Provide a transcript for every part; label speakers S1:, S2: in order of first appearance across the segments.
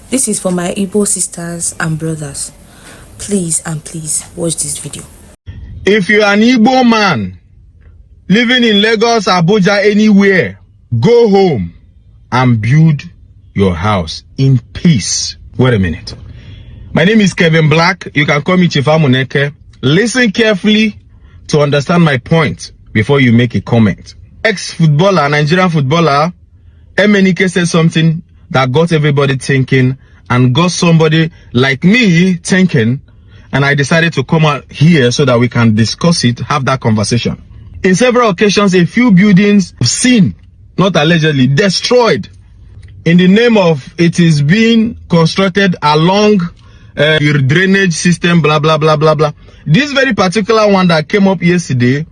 S1: This is for my Igbo sisters and brothers. Please and please watch this video.
S2: If you're an Igbo man living in Lagos, Abuja, anywhere, go home and build your house in peace. Wait a minute. My name is Kevin Black. You can call me Chief Emenike. Listen carefully to understand my point before you make a comment. Ex-footballer, Nigerian footballer, Emenike said something that got everybody thinking and got somebody like me thinking, and I decided to come out here so that we can discuss it, have that conversation. In several occasions, a few buildings seen, not allegedly, destroyed in the name of it is being constructed along your drainage system, blah, blah, blah, blah, blah. This very particular one that came up yesterday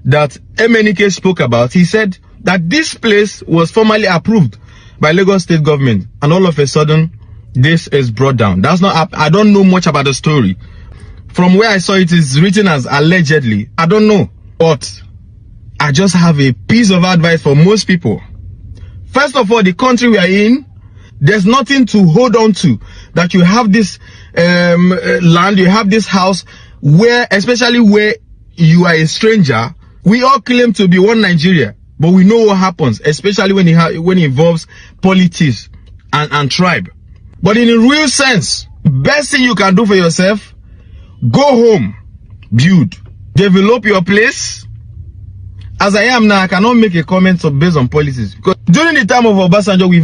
S2: that Emenike spoke about, he said that this place was formally approved by Lagos state government, and all of a sudden this is brought down. That's not, I don't know much about the story. From where I saw it is written as allegedly. I don't know, but I just have a piece of advice for most people. First of all, the country we are in, there's nothing to hold on to. That you have this land, you have this house, where, especially where you are a stranger, we all claim to be one Nigeria. But we know what happens, especially when it involves politics and tribe. But in a real sense, best thing you can do for yourself, go home, build, develop your place. As I am now, I cannot make a comment based on politics. Because during the time of Obasanjo, we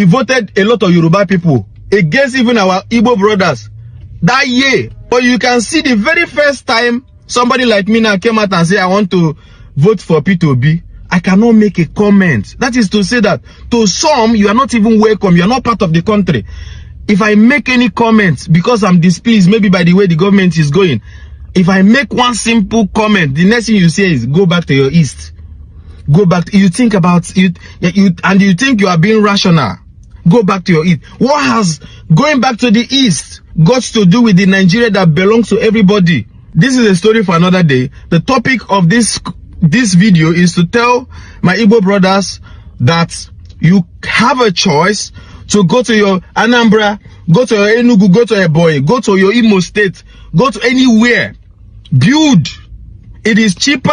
S2: voted a lot of Yoruba people against even our Igbo brothers. That year. But you can see the very first time somebody like me now came out and said, I want to vote for P2B, I cannot make a comment. That is to say that to some, you are not even welcome. You are not part of the country. If I make any comments because I'm displeased, maybe by the way the government is going, if I make one simple comment, the next thing you say is go back to your east. Go back. You think about it, and you think you are being rational. Go back to your east. What has going back to the east got to do with the Nigeria that belongs to everybody? This is a story for another day. The topic of this video is to tell my Igbo brothers that you have a choice to go to your Anambra, go to your Enugu, go to Ebonyi, go to your Imo state, go to anywhere. Build. It is cheaper.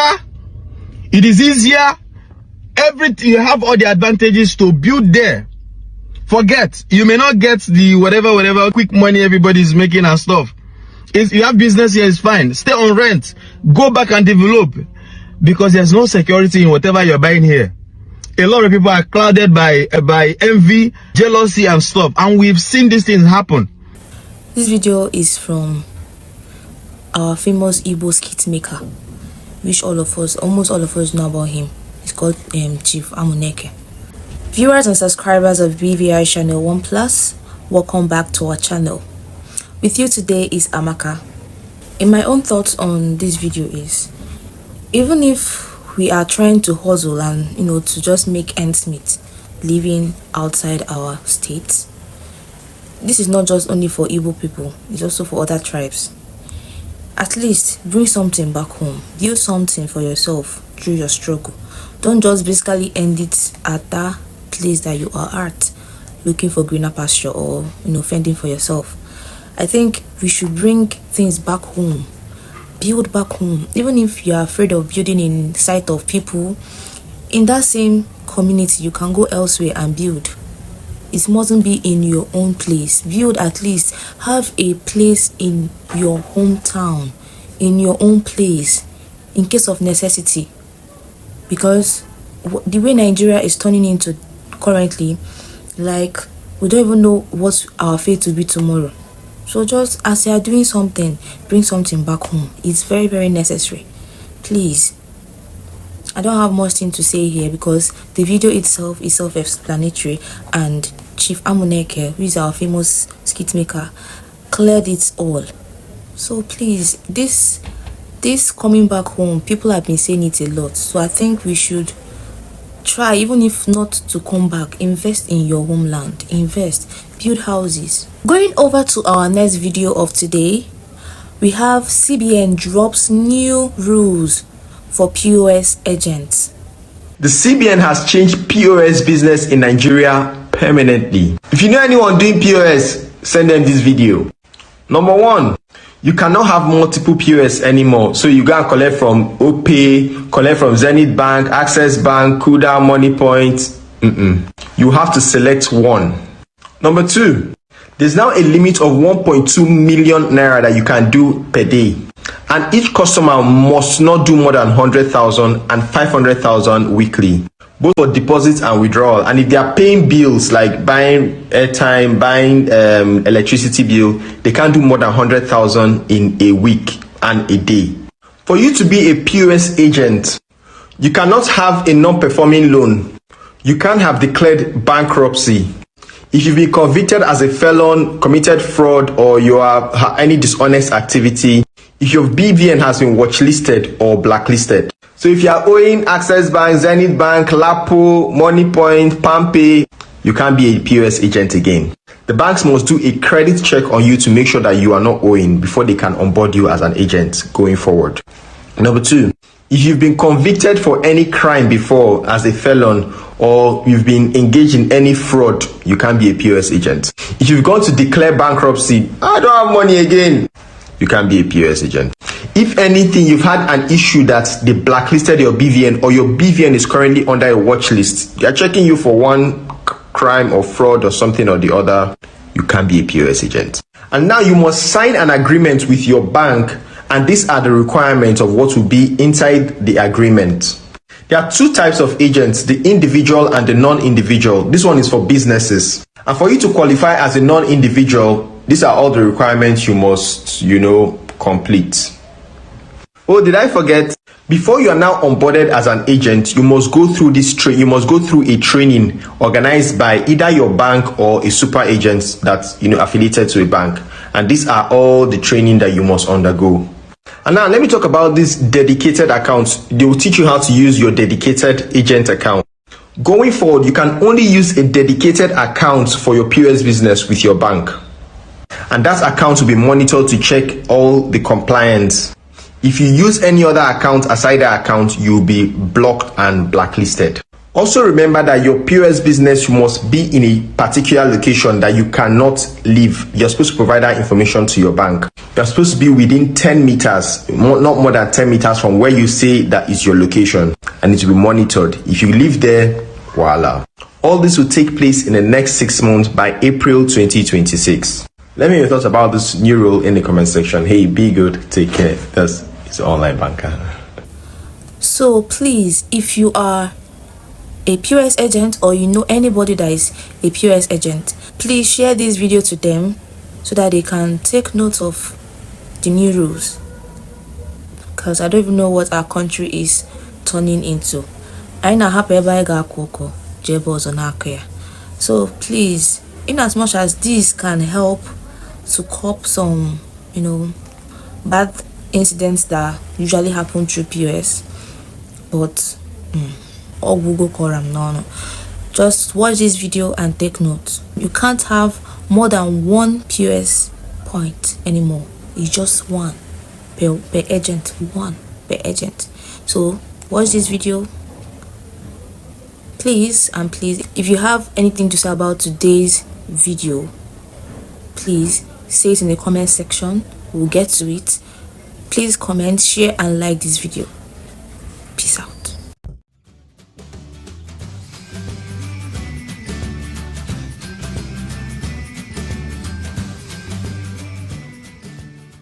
S2: It is easier. Everything, you have all the advantages to build there. Forget, you may not get the whatever quick money everybody is making and stuff. If you have business here, it's fine. Stay on rent. Go back and develop. Because there's no security in whatever you're buying here. A lot of people are clouded by envy, jealousy and stuff. And we've seen these things happen.
S1: This video is from our famous Igbo skit maker, which almost all of us know about him. It's called Chief Emenike. Viewers and subscribers of BVI channel 1 Plus, welcome back to our channel. With you today is Amaka. In my own thoughts on this video is, even if we are trying to hustle and to just make ends meet, living outside our states, this is not just only for Igbo people, it's also for other tribes. At least bring something back home, build something for yourself through your struggle. Don't just basically end it at that place that you are at, looking for greener pasture or fending for yourself. I think we should bring things back home, build back home. Even if you are afraid of building in sight of people in that same community, you can go elsewhere and build. It mustn't be in your own place. Build, at least have a place in your hometown, in your own place, in case of necessity. Because the way Nigeria is turning into currently, like, we don't even know what our fate will be tomorrow. So just as you are doing something, bring something back home. It's very, very necessary. Please. I don't have much thing to say here because the video itself is self-explanatory, and Chief Emenike, who is our famous skit maker, cleared it all. So please, this coming back home, people have been saying it a lot. So I think we should try, even if not to come back, invest in your homeland. Invest, build houses. Going over to our next video of today, we have CBN drops new rules for POS agents.
S3: The CBN has changed POS business in Nigeria permanently. If you know anyone doing POS, send them this video. Number 1, you cannot have multiple POS anymore. So you go and collect from OPay, collect from Zenith Bank, Access Bank, Kuda, Money Point. You have to select one. Number 2, there's now a limit of 1.2 million naira that you can do per day. And each customer must not do more than 100,000 and 500,000 weekly, both for deposits and withdrawal. And if they are paying bills like buying airtime, buying electricity bill, they can't do more than 100,000 in a week and a day. For you to be a POS agent, you cannot have a non-performing loan. You can't have declared bankruptcy. If you've been convicted as a felon, committed fraud, or you have any dishonest activity, if your BVN has been watchlisted or blacklisted. So if you are owing Access Bank, Zenith Bank, Lapo, Money Point, Palmpay, you can't be a POS agent again. The banks must do a credit check on you to make sure that you are not owing before they can onboard you as an agent going forward. Number 2, if you've been convicted for any crime before as a felon, or you've been engaged in any fraud, you can't be a POS agent. If you've gone to declare bankruptcy, I don't have money again, you can't be a POS agent. If anything, you've had an issue that they blacklisted your BVN, or your BVN is currently under a watch list, they are checking you for one crime or fraud or something or the other, you can't be a POS agent. And now you must sign an agreement with your bank, and these are the requirements of what will be inside the agreement. There are 2 types of agents, the individual and the non-individual. This one is for businesses. And for you to qualify as a non-individual, these are all the requirements you must, complete. Oh, did I forget? Before you are now onboarded as an agent, you must go through you must go through a training organized by either your bank or a super agent that's affiliated to a bank. And these are all the training that you must undergo. And now let me talk about this dedicated accounts. They will teach you how to use your dedicated agent account. Going forward, you can only use a dedicated account for your POS business with your bank. And that account will be monitored to check all the compliance. If you use any other account aside that account, you'll be blocked and blacklisted. Also remember that your POS business must be in a particular location that you cannot leave. You're supposed to provide that information to your bank. You're supposed to be within 10 meters, not more than 10 meters from where you say that is your location, and it will be monitored. If you live there, voila. All this will take place in the next 6 months by April 2026. Let me know your thoughts about this new rule in the comment section. Hey, be good, take care. This is Online Banker.
S1: So please, if you are a POS agent, or you know anybody that is a POS agent, please share this video to them so that they can take note of the new rules, because I don't even know what our country is turning into. So please, in as much as this can help to curb some bad incidents that usually happen through POS, but or Google Quorum, no. Just watch this video and take notes. You can't have more than 1 POS point anymore. It's just 1 per agent, 1 per agent. So watch this video, please. And please, if you have anything to say about today's video, please say it in the comment section. We'll get to it. Please comment, share and like this video. Peace out.